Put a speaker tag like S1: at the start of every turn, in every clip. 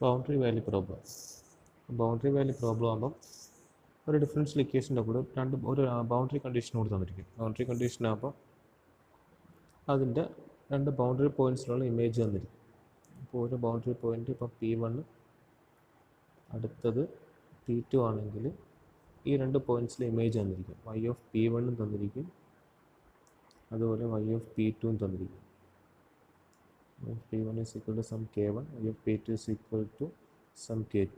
S1: Boundary value problem. Boundary value problem ആകുമ്പം ഒരു differential ഇക്വേഷൻ്റെ കൂടെ ഒരു ബൗണ്ടറി കണ്ടീഷൻ കൂടി തന്നിരിക്കും. ബൗണ്ടറി കണ്ടീഷൻ ആകുമ്പോൾ അതിൻ്റെ രണ്ട് ബൗണ്ടറി പോയിൻറ്റ്സിലുള്ള ഇമേജ് തന്നിരിക്കും. അപ്പോൾ ഒരു ബൗണ്ടറി പോയിൻ്റ് ഇപ്പോൾ P1 അടുത്തത് P2 ആണെങ്കിൽ ഈ രണ്ട് പോയിൻറ്റ്സിലെ ഇമേജ് തന്നിരിക്കും. y ഓഫ് P1 തന്നിരിക്കും, അതുപോലെ y ഓഫ് P2 തന്നിരിക്കും. P1 is equal to some K1, y of P2 is equal to some K2.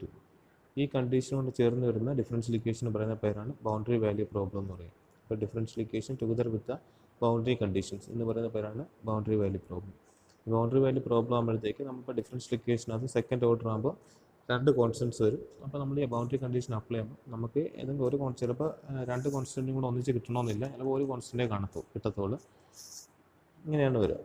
S1: ഈ കണ്ടീഷൻ കൊണ്ട് ചേർന്ന് വരുന്ന ഡിഫറൻഷ്യൽ ഇക്വേഷൻ പറയുന്ന പേരാണ് ബൗണ്ടറി വാല്യൂ പ്രോബ്ലം എന്ന് പറയുന്നത്. അപ്പോൾ differential equation together with the boundary conditions എന്ന് പറയുന്ന പേരാണ് boundary value problem. Boundary value problem ആകുമ്പോഴത്തേക്ക് നമുക്ക് ഡിഫറൻഷ്യൽ ഇക്വേഷനകത്ത് സെക്കൻഡ് ഓർഡർ ആകുമ്പോൾ രണ്ട് കോൺസ്റ്റൻറ്റ്സ് വരും. അപ്പോൾ നമ്മൾ ഈ ബൗണ്ടറി കണ്ടീഷൻ അപ്ലൈ ചെയ്യുമ്പോൾ നമുക്ക് ഏതെങ്കിലും ഒരു ചിലപ്പോൾ രണ്ട് കോൺസ്റ്റൻറ്റും കൂടെ ഒന്നിച്ച് കിട്ടണമെന്നില്ല, ചിലപ്പോൾ ഒരു കോൺസ്റ്റൻറ്റേ കിട്ടത്തുള്ളൂ. ഇങ്ങനെയാണ് വരിക.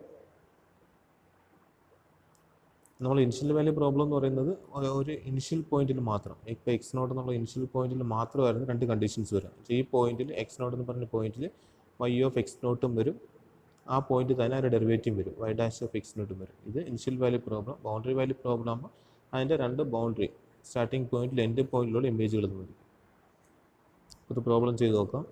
S1: നമ്മൾ ഇനിഷ്യൽ വാല്യൂ പ്രോബ്ലം എന്ന് പറയുന്നത് ഒരു ഇനിഷ്യൽ പോയിന്റിൽ മാത്രം, ഇപ്പോൾ x0 എന്നുള്ള ഇനിഷ്യൽ പോയിന്റിൽ മാത്രമായിരുന്നു രണ്ട് കണ്ടീഷൻസ് വരും. ഈ പോയിന്റിൽ x0 എന്ന് പറഞ്ഞ പോയിന്റിൽ y ഓഫ് x0 വരും, ആ പോയിന്റ് തന്നെ അതിൻ്റെ ഡെറിവേറ്റീവ് വരും, y ഡാഷ് ഓഫ് x0 വരും. ഇത് initial value problem. Boundary value problem ആകുമ്പോൾ അതിൻ്റെ രണ്ട് ബൗണ്ടറി സ്റ്റാർട്ടിംഗ് പോയിന്റിൽ എൻഡ് പോയിന്റിലുള്ള ഇമേജുകൾ തന്നിരിക്കും. ഇത് പ്രോബ്ലം ചെയ്ത് നോക്കാം.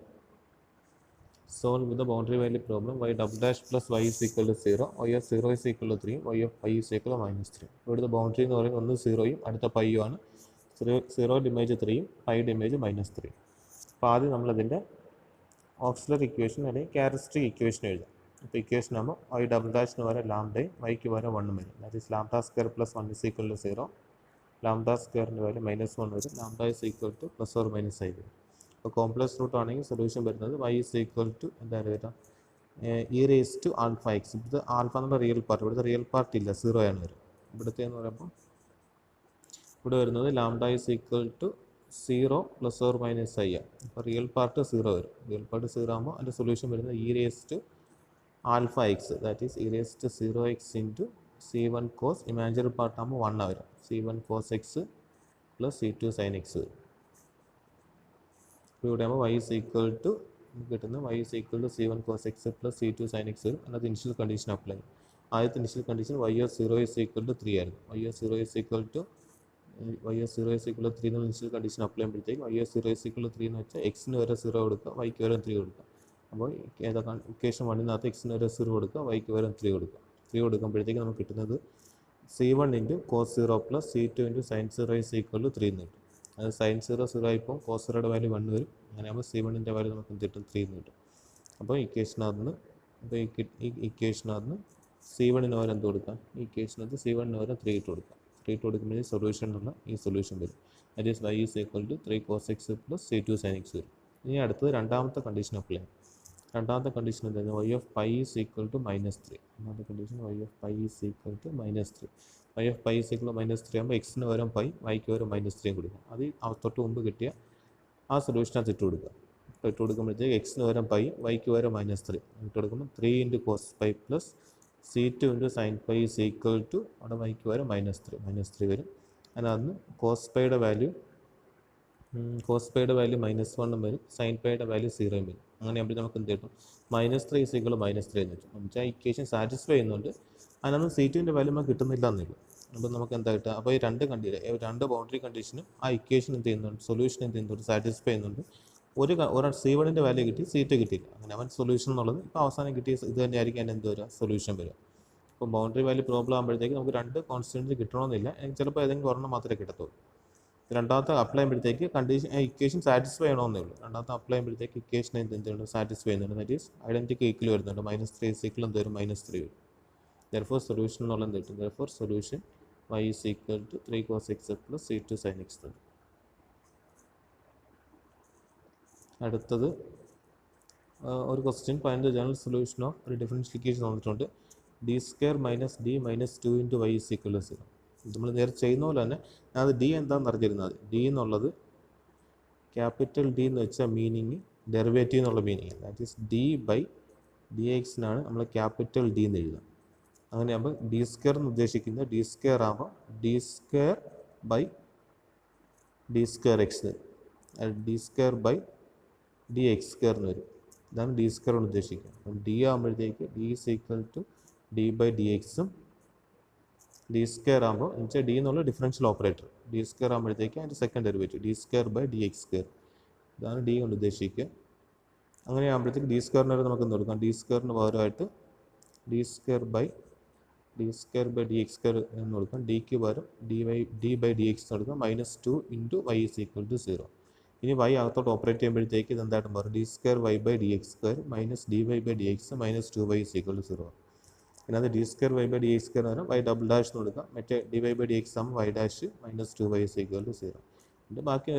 S1: Solve with the boundary value problem. Y double dash plus y is equal to 0, y of 0 is equal to 3, y of pi is equal to -3. ഇവിടുത്തെ ബൗണ്ടറി എന്ന് പറയുന്നത് ഒന്ന് 0യും അടുത്ത പൈയും ആണ്. 0യുടെ ഇമേജ് 3യും പൈയുടെ ഇമേജ് -3. അപ്പോൾ ആദ്യം നമ്മളതിൻ്റെ ഓക്സിലറി ഇക്വേഷൻ അല്ലെങ്കിൽ ക്യാരക്ടറിസ്റ്റിക് ഇക്വേഷൻ എഴുതാം. അപ്പോൾ ഇക്വേഷൻ ആകുമ്പോൾ y ഡബിൾ ഡാഷിന് വരെ ലാംഡയും വൈക്ക് വരെ 1 വരും. That is lambda square plus 1 is equal to 0. Lambda സ്ക്വയറിൻ്റെ വാല്യൂ -1 വരും. Lambda is equal to plus or minus ആയി വരും. അപ്പോൾ കോംപ്ലക്സ് റൂട്ട് ആണെങ്കിൽ സൊല്യൂഷൻ വരുന്നത് y is equal to എന്താണ് വരിക, e raised to alpha x. ഇത് ആൽഫ എന്നുള്ള റിയൽ പാർട്ട്, ഇവിടുത്തെ റിയൽ പാർട്ട് ഇല്ല, 0 ആണ് വരും. ഇവിടുത്തെ എന്ന് പറയുമ്പോൾ ഇവിടെ വരുന്നത് lambda is equal to 0 plus or minus i ആണ്. അപ്പോൾ റിയൽ പാർട്ട് 0 വരും. റിയൽ പാർട്ട് 0 ആകുമ്പോൾ അതിൻ്റെ സൊല്യൂഷൻ വരുന്നത് e raised to alpha x, that is e raised to 0x into c1 cos, imaginary part ആകുമ്പോൾ 1 വരും, c1 cos x plus c2 sin x വരും. ഇവിടെ ആകുമ്പോൾ y is equal to കിട്ടുന്നത് y is equal to c1 cos x plus c2 sin x വരും. അതിനകത്ത് initial condition apply ചെയ്യും. ആദ്യത്തെ initial condition y of 0 is equal to 3 ആയിരുന്നു. y of 0 is equal to 3 എന്നുള്ള ഇനിഷ്യൽ കണ്ടീഷൻ അപ്ലൈ ചെയ്യുമ്പോഴത്തേക്ക് y of 0 is equal to 3 എന്ന് വെച്ചാൽ x-ന് വരെ 0 കൊടുക്കുക, y-ക്ക് വരെ 3 കൊടുക്കുക. അപ്പോൾ ഏതാ ഇക്വേഷൻ 1-നകത്ത് x-ന് വരെ 0 കൊടുക്കുക, y-ക്ക് വരെ 3 കൊടുക്കുക. 3 കൊടുക്കുമ്പോഴത്തേക്ക് നമുക്ക് കിട്ടുന്നത് c1 into cos 0 plus c2 into sin 0 is equal to 3 എന്ന് കിട്ടും. അത് sin 0 0 ആയിപ്പോൾ cos 0യുടെ വാല്യൂ 1 വരും. അങ്ങനെയാകുമ്പോൾ c1ൻ്റെ വാല്യൂ നമുക്ക് എന്ത് കിട്ടും, 3 എന്ന് കിട്ടും. അപ്പോൾ ഇക്വേഷനകത്ത് c1-ന് വരെ എന്ത് കൊടുക്കാം, ഈ ഇക്വേഷനകത്ത് c1-ന് വരെ 3 ഇട്ട് കൊടുക്കാം. 3 ഇട്ട് കൊടുക്കുമ്പോൾ സൊല്യൂഷൻ എന്നുള്ള ഈ സൊല്യൂഷൻ വരും. That is y is equal to 3 cos x plus c2 sin x വരും. ഇനി അടുത്തത് രണ്ടാമത്തെ കണ്ടീഷൻ അപ്ലൈ ചെയ്യും. രണ്ടാമത്തെ കണ്ടീഷൻ എന്തായിരുന്നു, y of pi is equal to -3. രണ്ടാമത്തെ condition y of pi is equal to -3. y of pi is equal to -3 ആകുമ്പോൾ x-ന് പകരം പൈ, y-ക്ക് പകരം -3 കൊടുക്കുക. അത് തൊട്ട് മുമ്പ് കിട്ടിയ ആ സൊല്യൂഷനകത്ത് ഇട്ട് കൊടുക്കുക. അപ്പോൾ ഇട്ട് കൊടുക്കുമ്പോഴത്തേക്ക് x-ന് പകരം പൈ, y-ക്ക് പകരം -3 ഇട്ട് കൊടുക്കുമ്പോൾ 3 into cos pi plus c2 into sin pi is equal to അവിടെ y-ക്ക് പകരം -3 വരും. അതിനകത്ത് cos പൈയുടെ വാല്യൂ -1 വരും, sin പൈയുടെ വാല്യൂ 0 വരും. അങ്ങനെയാകുമ്പോൾ നമുക്ക് എന്ത് കിട്ടും, -3 is equal to -3 എന്ന് വെച്ചു. എന്നുവെച്ചാൽ ഇക്വേഷൻ സാറ്റിസ്ഫൈ ചെയ്യുന്നുണ്ട്, അതിനകത്ത് c2ൻ്റെ വാല്യൂ നമുക്ക് കിട്ടുന്നില്ല എന്നില്ല. അപ്പോൾ നമുക്ക് എന്താ കിട്ടുക, അപ്പോൾ ഈ രണ്ട് ബൗണ്ടറി കണ്ടീഷനും ആ ഇക്വേഷൻ എന്ത് ചെയ്യുന്നുണ്ട്, സൊല്യൂഷൻ എന്ത് ചെയ്യുന്നുണ്ട്, സാറ്റിസ്ഫൈ ചെയ്യുന്നുണ്ട്. ഒരു c1ൻ്റെ വാല്യൂ കിട്ടി, c2 കിട്ടിയില്ല. അങ്ങനെ അവൻ സൊല്യൂഷൻ എന്നുള്ളത് ഇപ്പോൾ അവസാനം കിട്ടിയ ഇത് തന്നെയായിരിക്കും അതിന് എന്ത് വരിക, സൊല്യൂഷൻ വരിക. അപ്പോൾ ബൗണ്ടറി വാല്യൂ പ്രോബ്ലം ആകുമ്പോഴത്തേക്ക് നമുക്ക് രണ്ട് കോൺസ്റ്റൻറ്റ് കിട്ടണമെന്നില്ല, ചിലപ്പോൾ ഏതെങ്കിലും ഒരെണ്ണം മാത്രമേ കിട്ടത്തുള്ളൂ. രണ്ടാമത്തെ അപ്ലൈ ചെയ്യുമ്പോഴത്തേക്ക് കണ്ടീഷൻ ഇക്വേഷൻ സാറ്റിസ്ഫൈ ചെയ്യണമെന്നേ ഉള്ളൂ. രണ്ടാമത്തെ അപ്ലൈ ചെയ്യുമ്പോഴത്തേക്ക് ഇക്വേഷൻ എന്തുണ്ട്, സാറ്റിസ്ഫൈ ചെയ്യുന്നുണ്ട്. ദാറ്റ് ഈസ് ഐഡൻറ്റിറ്റി ഈക്വൽ വരുന്നുണ്ട്. -3 is equal എന്ത് വരും, -3 വരും. therefore സൊല്യൂഷൻ എന്നുള്ള എന്ത് കിട്ടും, therefore solution y is equal to 3 cos x plus c2 sin x. അടുത്തത് ഒരു question, find the general solution of ഒരു ഡിഫറൻഷ്യൽ ഇക്വേഷൻ തന്നിട്ടുണ്ട്. d² - d - 2 × y is equal to 0. നമ്മൾ നേരെ ചെയ്യുന്ന പോലെ തന്നെ അത് d എന്താണെന്ന് അറിഞ്ഞിരുന്നത്. d എന്നുള്ളത് ക്യാപിറ്റൽ D എന്ന് വെച്ചാൽ മീനിങ് ഡെറിവേറ്റീവ് എന്നുള്ള മീനിങ്, ദാറ്റ് ഈസ് d/dx-നാണ് നമ്മൾ ക്യാപിറ്റൽ D എന്ന് എഴുതുക. അങ്ങനെയാകുമ്പോൾ d² എന്ന് ഉദ്ദേശിക്കുന്നത് d² ആകുമ്പോൾ d²/d²x, d²/dx² എന്ന് വരും. ഇതാണ് d² എന്ന് ഉദ്ദേശിക്കുന്നത്. അപ്പം d ആകുമ്പോഴത്തേക്ക് d is equal to d/dx-ഉം ഡി സ്ക്വയർ ആകുമ്പോൾ എന്ന് വെച്ചാൽ ഡി എന്നുള്ള ഡിഫറൻഷ്യൽ ഓപ്പറേറ്റർ, ഡി സ്ക്വയർ ആകുമ്പോഴത്തേക്ക് അതിൻ്റെ second derivative D square by D X square, ഇതാണ് ഡി കൊണ്ട് ഉദ്ദേശിക്കുക. അങ്ങനെ ആകുമ്പോഴത്തേക്ക് ഡി സ്ക്വയറിന് വരെ നമുക്ക് എന്ത് കൊടുക്കാം, ഡി സ്ക്വയറിന് പകരമായിട്ട് D square by D X square എന്ന് കൊടുക്കാം. ഡിക്ക് പകരം ഡി ബൈ ഡി എക്സ് കൊടുക്കാം. -2 into y is equal to 0. ഇനി വൈ അകത്തോട്ട് ഓപ്പറേറ്റ് ചെയ്യുമ്പോഴത്തേക്ക് ഇത് എന്തായിട്ടും പറയും, d square y by D X square minus d y by D x -2y is equal to 0. ഇതിനകത്ത് d square y by D X square വരും y double dash എന്ന് കൊടുക്കാം. മറ്റേ d y by D x ആകുമ്പോൾ y dash -2y is equal to 0. ഇതിൻ്റെ ബാക്കി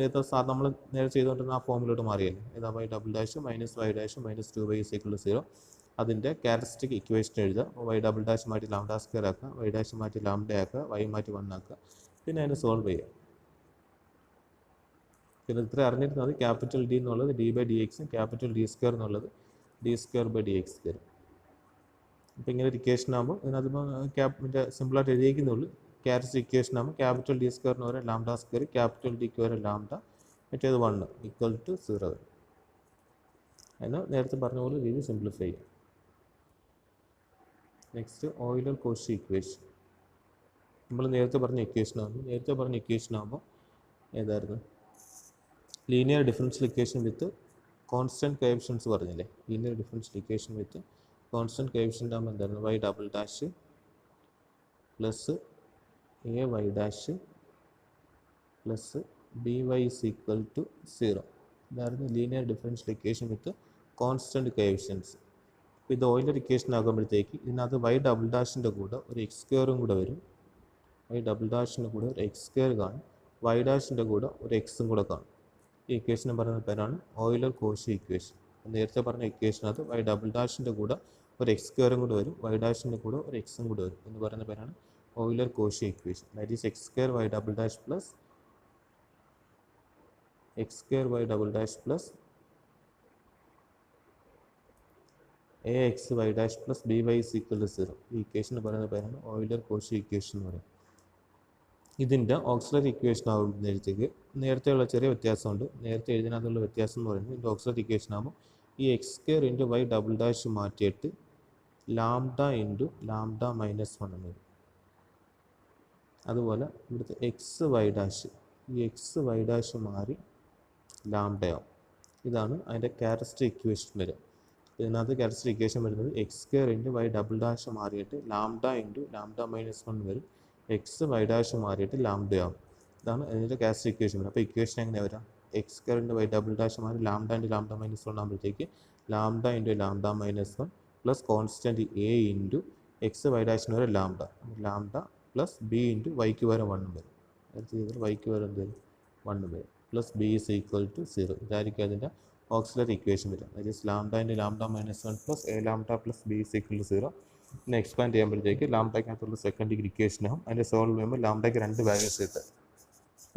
S1: നമ്മൾ നേരെ ചെയ്തുകൊണ്ടിരുന്ന ആ ഫോമിലോട്ട് മാറിയല്ലേ, ഇതാ Y double dash minus Y dash -2y is equal to 0. അതിൻ്റെ ക്യാരക്ടറിസ്റ്റിക് ഇക്വേഷൻ എഴുതുക. വൈ ഡബിൾ ഡാഷ് മാറ്റി ലാംഡ സ്ക്വയർ ആക്കുക, വൈ ഡാഷ് മാറ്റി ലാംഡ ആക്കുക, വൈ മാറ്റി 1 ആക്കുക. പിന്നെ അതിനെ സോൾവ് ചെയ്യുക. പിന്നെ ഇത്ര അറിഞ്ഞിരുന്നത് ക്യാപിറ്റൽ ഡി എന്നുള്ളത് ഡി ബൈ ഡി എക്സും ക്യാപിറ്റൽ ഡി സ്ക്വയർ എന്നുള്ളത് D square by D X square. അപ്പോൾ ഇങ്ങനെ ഒരു ഇക്വേഷൻ ആകുമ്പോൾ ഇതിനകത്ത് സിമ്പിളായിട്ട് എഴുതിയിരിക്കുന്നുള്ളൂ. ക്യാരക്ടറിസ്റ്റിക് ഇക്വേഷൻ ആകുമ്പോൾ ക്യാപിറ്റൽ ഡി സ്ക്വയറിന് വരെ ലാംഡ സ്ക്വയർ, ക്യാപിറ്റൽ ഡിക്ക് വരെ ലാംഡ, മറ്റേത് 1 ഈക്വൽ ടു 0 വരും. അതിന് നേരത്തെ പറഞ്ഞ പോലെ രീതി സിംപ്ലിഫൈ ചെയ്യാം. Next Euler Cauchy equation. നമ്മൾ നേരത്തെ പറഞ്ഞ ഇക്വേഷൻ ആകുമ്പോൾ ഏതായിരുന്നു, linear differential equation with constant coefficients പറഞ്ഞില്ലേ. Linear differential equation with constant coefficient ആകുമ്പോൾ എന്തായിരുന്നു, y double dash plus a y dash plus B Y is equal to 0. ഇതായിരുന്നു linear differential equation with constant coefficients. അപ്പോൾ ഇത് Euler equation ആകുമ്പോഴത്തേക്ക് ഇതിനകത്ത് Y double ഡാഷിൻ്റെ കൂടെ ഒരു എക്സ് സ്ക്വയറും കൂടെ വരും. വൈ ഡബിൾ ഡാഷിൻ്റെ കൂടെ ഒരു എക്സ് സ്ക്വയർ കാണും, വൈ ഡാഷിൻ്റെ കൂടെ ഒരു എക്സും കൂടെ കാണും. ഈ ഇക്വേഷന് പറയുന്ന പേരാണ് ഓയിലർ കോഷി ഇക്വേഷൻ. നേരത്തെ പറഞ്ഞ ഇക്വേഷനകത്ത് വൈ ഡബിൾ ഡാഷിൻ്റെ കൂടെ ഒരു എക്സ് സ്ക്വയറും കൂടെ വരും, വൈ ഡാഷിൻ്റെ കൂടെ ഒരു എക്സും കൂടെ വരും എന്ന് പറയുന്ന പേരാണ് Euler Cauchy equation. That is X square Y double dash plus X square Y double dash plus A X Y dash plus B Y is equal to 0. ഈ ഇക്വേഷന് പറയുന്ന പേരാണ് ഓയിലർ കോഷി ഇക്വേഷൻ എന്ന് പറയും. ഇതിൻ്റെ ഓക്സിലറി ഇക്വേഷൻ ആകുമ്പോഴത്തേക്ക് നേരത്തെയുള്ള ചെറിയ വ്യത്യാസമുണ്ട്. നേരത്തെ എഴുതിനകത്തുള്ള വ്യത്യാസം എന്ന് പറയുന്നത് ഇതിൻ്റെ ഓക്സിലറി ഇക്വേഷൻ ആകുമ്പോൾ ഈ X square into Y double dash മാറ്റിയിട്ട് ലാംഡ ഇൻറ്റു ലാംഡ -1 എന്ന് വരും. അതുപോലെ ഇവിടുത്തെ എക്സ് വൈ ഡാഷ്, ഈ എക്സ് വൈ ഡാഷ് മാറി ലാംഡയാവും. ഇതാണ് അതിൻ്റെ ക്യാരക്ടറിസ്റ്റിക് ഇക്വേഷൻ വരിക. ഇതിനകത്ത് ക്യാരക്ടറിസ്റ്റിക് ഇക്വേഷൻ വരുന്നത് X square into Y double dash മാറിയിട്ട് ലാംഡ ഇൻറ്റു ലാംഡ -1 വരും. എക്സ് വൈ ഡാഷ് മാറിയിട്ട് ലാംഡയാവും. ഇതാണ് ഇതിൻ്റെ ക്യാരക്ടറിസ്റ്റിക് ഇക്വേഷൻ വരും. അപ്പോൾ ഇക്വേഷൻ എങ്ങനെ വരാം, x square into Y double dash മാറി ലാംഡ ഇൻറ്റു ലാംഡ -1 ആകുമ്പോഴത്തേക്ക് lambda into lambda -1 plus constant a into x y ഡാഷിന് വരെ ലാംഡ പ്ലസ് ബി ഇൻറ്റു വൈക്ക് വരെ 1 വരും. വൈക്ക് വരെ എന്ത് വരും, 1 വരും plus B is equal to 0. ഇതായിരിക്കും അതിൻ്റെ ഓക്സിലറി ഇക്വേഷൻ വരും. That is lambda into lambda -1 plus A lambda plus B is equal to 0. പിന്നെ എക്സ്പാൻഡ് ചെയ്യുമ്പോഴത്തേക്ക് ലാംഡയ്ക്കകത്തുള്ള സെക്കൻഡ് ഡിഗ്രി ഇക്വേഷനാകും. അതിൻ്റെ സോൾവ് ചെയ്യുമ്പോൾ ലാംഡയ്ക്ക് 2 വാല്യൂസ് കിട്ടും.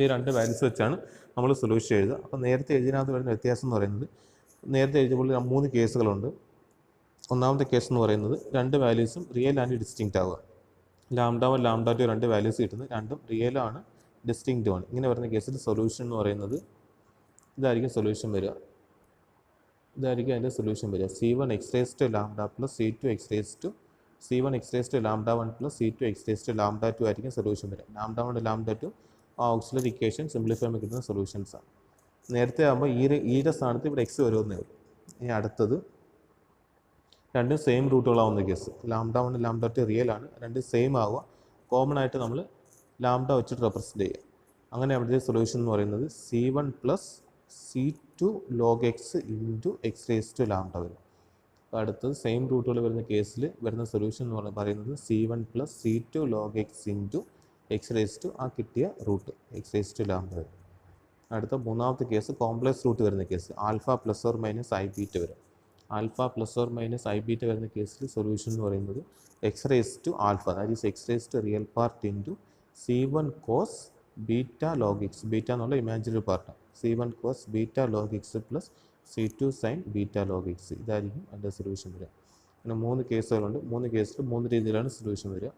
S1: ഈ 2 വാല്യൂസ് വെച്ചാണ് നമ്മൾ സൊല്യൂഷൻ എഴുതുക. അപ്പോൾ നേരത്തെ എഴുതിനകത്ത് വരുന്ന വ്യത്യാസം എന്ന് പറയുന്നത്, നേരത്തെ എഴുതിയപ്പോൾ 3 കേസുകളുണ്ട്. ഒന്നാമത്തെ കേസ് എന്ന് പറയുന്നത് 2 വാല്യൂസും റിയൽ ആൻഡ് ഡിസ്റ്റിങ്ക്റ്റ് ആവുക. ലാംഡ 1 ലാംഡ 2 2 വാല്യൂസ് കിട്ടുന്നത്, രണ്ടും റിയലാണ് ഡിസ്റ്റിങ്ക്റ്റുമാണ്. ഇങ്ങനെ വരുന്ന കേസിൽ സൊല്യൂഷൻ എന്ന് പറയുന്നത് ഇതായിരിക്കും സൊല്യൂഷൻ വരിക. ഇതായിരിക്കും അതിൻ്റെ സൊല്യൂഷൻ വരിക. C1 x raised to lambda plus C2 x raised to C1 x raised to lambda 1 plus C2 x raised to lambda 2 ആയിരിക്കും സൊല്യൂഷൻ വരിക. ലാംഡ 1 ലാംഡ 2 ആ ഓക്സിലറി ഇക്വേഷൻ സിംപ്ലിഫൈ ചെയ്യുമ്പോൾ കിട്ടുന്ന സൊല്യൂഷൻസാണ്. നേരത്തെ ആകുമ്പോൾ ഈയുടെ സ്ഥാനത്ത് ഇവിടെ എക്സ് വരുമെന്നേ ഉള്ളൂ. ഇനി അടുത്തത് രണ്ടും സെയിം റൂട്ടുകളാവുന്ന കേസ്. ലാംഡ 1 ലാംഡ 2 റിയൽ ആണ്, രണ്ടും സെയിം ആവുക. കോമൺ ആയിട്ട് നമ്മൾ ലാംഡ വെച്ചിട്ട് റെപ്രസെൻറ്റ് ചെയ്യുക. അങ്ങനെ അവിടുത്തെ സൊല്യൂഷൻ എന്ന് പറയുന്നത് C1 plus C2 log x into X raise to lambda വരും. അപ്പോൾ അടുത്തത് സെയിം റൂട്ടുകൾ വരുന്ന കേസിൽ വരുന്ന സൊല്യൂഷൻ എന്ന് പറയുന്നത് C1 plus C2 log x into X raise to ആ കിട്ടിയ root x raise to lambda വരും. അടുത്ത മൂന്നാമത്തെ കേസ് കോംപ്ലക്സ് റൂട്ട് വരുന്ന case, alpha plus or minus i beta വരും. Alpha plus or minus i beta വരുന്ന കേസിൽ സൊല്യൂഷൻ എന്ന് പറയുന്നത് x raise to alpha, that is x raise to real part into C1 cos beta log x, beta എന്നുള്ള imaginary പാർട്ടാണ്. C1 cos beta log X plus C2 sign beta log X. ഇതായിരിക്കും അതിൻ്റെ solution വരിക. അങ്ങനെ 3 കേസുകളുണ്ട്. 3 കേസിൽ 3 രീതിയിലാണ് solution വരിക.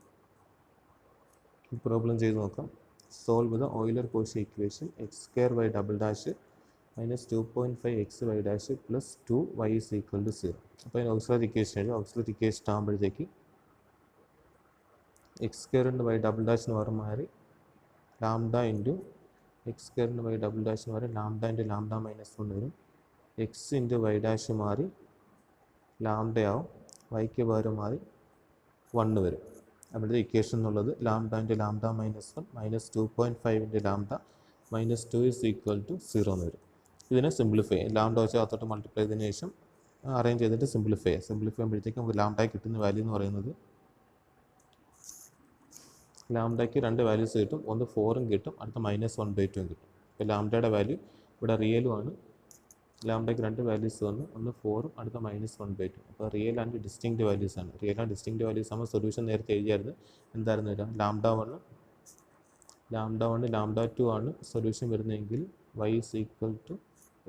S1: ഈ പ്രോബ്ലം ചെയ്ത് നോക്കാം. Solve the Euler Cauchy equation x square Y double dash minus 2.5 x Y dash plus 2y is equal to 0. അപ്പോൾ അതിന് ഓക്സിലറി ഇക്വേഷൻ എഴുതി. ഓക്സിലറി ഇക്വേഷൻ ആകുമ്പോഴത്തേക്ക് എക്സ് സ്ക്വയറിൻ്റെ വൈ ഡബിൾ ഡാഷിന് പകരം മാറി ലാംഡ ഇൻറ്റു എക്സ് സ്ക്വയറിൻ്റെ വൈ ഡബിൾ ഡാഷിന് പകരം ലാംഡ ഇൻറ്റു ലാംഡ മൈനസ് 1 വരും. എക്സ് ഇൻറ്റു വൈ ഡാഷ് മാറി ലാംഡയാവും, വൈക്ക് പകരം മാറി 1 വരും. അവിടുത്തെ ഇക്വേഷൻ എന്നുള്ളത് lambda into lambda minus 1 minus 2.5 into lambda minus 2 is equal to 0 എന്ന് വരും. ഇതിനെ സിംപ്ലിഫൈ ലാംഡ വെച്ച് അകത്തോട്ട് മൾട്ടിപ്ലൈ ചെയ്തതിന് ശേഷം അറേഞ്ച് ചെയ്തിട്ട് സിംപ്ലിഫൈ ചെയ്യുമ്പോഴത്തേക്കും നമുക്ക് ലാംഡയ്ക്ക് കിട്ടുന്ന വാല്യൂ എന്ന് പറയുന്നത് ലാംഡയ്ക്ക് 2 വാല്യൂസ് കിട്ടും. ഒന്ന് 4ഉം കിട്ടും, അടുത്ത -1/2 കിട്ടും. അപ്പോൾ ലാംഡയുടെ വാല്യൂ ഇവിടെ റിയലും ആണ്. ലാംഡയ്ക്ക് 2 വാല്യൂസ് വന്നു, ഒന്ന് 4ഉം അടുത്ത -1/2. അപ്പോൾ റിയൽ ആൻഡ് ഡിസ്റ്റിങ്ക്റ്റ് വാല്യൂസ് ആണ്. റിയൽ ആൻഡ് ഡിസ്റ്റിങ്ക്റ്റ് വാല്യൂസ് ആകുമ്പോൾ സൊല്യൂഷൻ നേരത്തെ എഴുതിയായിരുന്നു. എന്തായിരുന്നു വരിക? ലാംഡ 1 ലാംഡ 2 ആണ് സൊല്യൂഷൻ വരുന്നതെങ്കിൽ y is equal to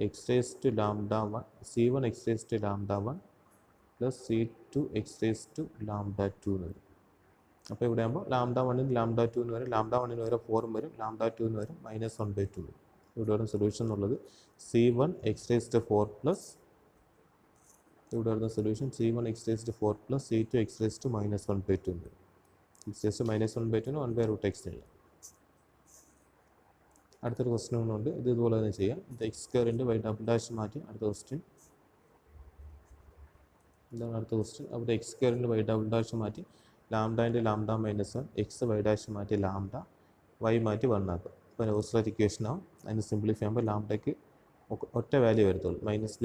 S1: x raised to lambda 1 c1 x raised to lambda 1 plus c2 x raised to lambda 2 എന്ന് വരും. അപ്പോൾ ഇവിടെ ആകുമ്പോൾ ലാംഡ 1 ലാംഡ 2 വരും, ലാംഡ 1 വരെ 4ഉം വരും, ലാംഡ 2 വരും -1/2 വരും. ഇവിടെ വരുന്ന സൊല്യൂഷൻ എന്നുള്ളത് c1 x raised to 4 plus ഇവിടെ വരുന്ന solution c1 x raised to 4 plus c2 x raised to -1/2 വരും. x raised to -1/2 1/√x എഴുതാം. അടുത്തൊരു ക്വസ്റ്റ്യൻ ഉണ്ട്, ഇത് ഇതുപോലെ തന്നെ ചെയ്യാം. ഇത് എക്സ് സ്ക്വയറിൻ്റെ വൈ ഡബിൾ ഡാഷ് മാറ്റി അടുത്ത ക്വസ്റ്റ്യൻ ഇതാണ്. അടുത്ത ക്വസ്റ്റ്യൻ അവിടെ എക്സ് സ്ക്വയറിൻ്റെ വൈ ഡബിൾ ഡാഷ് മാറ്റി lambda into lambda minus 1 X Y dash മാറ്റി ലാംഡ വൈ മാറ്റി 1 ആക്കും. അപ്പോൾ ഓസ്ലേറ്റ് ഇക്വേഷൻ ആവും. അതിന് സിംപ്ലിഫൈ ചെയ്യുമ്പോൾ ലാംഡയ്ക്ക് ഒറ്റ വാല്യൂ വരത്തുള്ളൂ, -b ±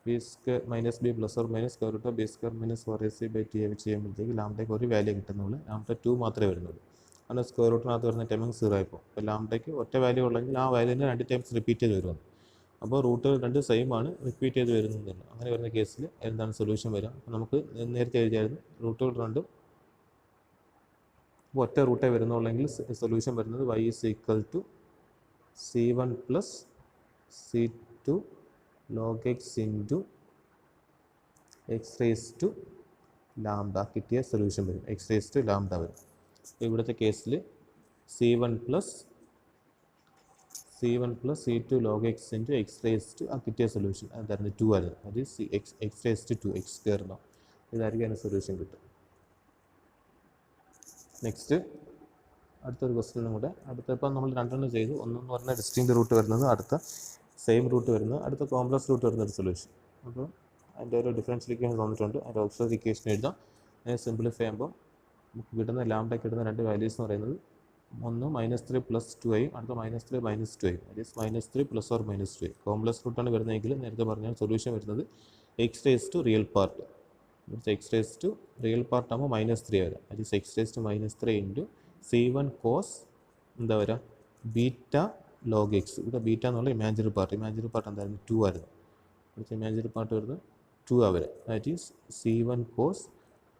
S1: b square -b ± square root B square minus 4ac/2 വെച്ച് ചെയ്യുമ്പോഴത്തേക്ക് ലാംഡയ്ക്ക് ഒരു വാല്യൂ കിട്ടുന്നുള്ളൂ, ലാംഡ 2 മാത്രമേ വരുന്നുള്ളൂ. അങ്ങനെ സ്ക്വയർ റൂട്ടിനകത്ത് വരുന്ന ടൈം 0 ആയിപ്പോൾ. അപ്പോൾ ലാംഡയ്ക്ക് ഒറ്റ വാല്യൂ ഉള്ളെങ്കിൽ ആ വാല്യൂവിനെ 2 ടൈംസ് റിപ്പീറ്റ് ചെയ്ത് വരുന്നു. അപ്പോൾ റൂട്ടുകൾ 2 സെയിം ആണ്, റിപ്പീറ്റ് ചെയ്ത് വരുന്നില്ല. അങ്ങനെ വരുന്ന കേസിൽ എന്താണ് സൊല്യൂഷൻ വരിക? അപ്പോൾ നമുക്ക് നേരത്തെ എഴുതിയായിരുന്നു റൂട്ടുകൾ 2 ഒറ്റ റൂട്ടേ വരുന്നുള്ളെങ്കിൽ സൊല്യൂഷൻ വരുന്നത് y is equal to c1 plus c2 log x into x raised to lambda കിട്ടിയ സൊല്യൂഷൻ വരും, x raised to lambda വരും. ഇവിടുത്തെ കേസിൽ c1 plus c2 log x into x raised to ആ കിട്ടിയ സൊല്യൂഷൻ അതായിരുന്നു 2 ആയിരുന്നു. അത് x raised to 2 x square ഉണ്ടാവും. ഇതായിരിക്കും അതിന് സൊല്യൂഷൻ കിട്ടും. നെക്സ്റ്റ് അടുത്തൊരു ക്വസ്റ്റ്യനും കൂടെ. അടുത്തപ്പോൾ നമ്മൾ 2 ചെയ്തു. ഒന്നെന്ന് പറഞ്ഞാൽ ഡിസ്റ്റിങ്ക്റ്റ് റൂട്ട് വരുന്നത്, അടുത്ത സെയിം റൂട്ട് വരുന്നത്, അടുത്ത കോംപ്ലക്സ് റൂട്ട് വരുന്ന ഒരു സൊല്യൂഷൻ. അപ്പോൾ അതിൻ്റെ ഒരു ഡിഫറൻഷ്യൽ ഇക്വേഷൻ തന്നിട്ടുണ്ട്. അതിൻ്റെ ഓക്സിലറി ഇക്വേഷൻ എഴുതാം. അതിനെ സിംപ്ലിഫൈ ചെയ്യുമ്പോൾ നമുക്ക് കിട്ടുന്ന ലാംഡയ്ക്ക് കിട്ടുന്ന 2 വാല്യൂസ് എന്ന് പറയുന്നത് ഒന്ന് -3 + 2i അടുത്ത -3 - 2i. That is -3 ± 2i. Complex റൂട്ടാണ് വരുന്നതെങ്കിൽ നേരത്തെ പറഞ്ഞാൽ സൊല്യൂഷൻ വരുന്നത് x raised to real part. x raised to real part ആകുമ്പോൾ -3 വരാം. That is x raised to -3 into c1 cos എന്താ വരാം ബീറ്റ log x. ഇവിടെ ബീറ്റ എന്നുള്ള ഇമാജിനറി പാർട്ട് എന്തായിരുന്നു 2 ആയിരുന്നു. ഇവിടുത്തെ ഇമാജിനറി പാർട്ട് വരുന്നത് 2 ആ വരാം. That is c1 cos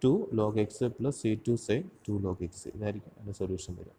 S1: 2 log x plus c2 sin 2 log x. ഇതായിരിക്കും അതിൻ്റെ സൊല്യൂഷൻ വരിക.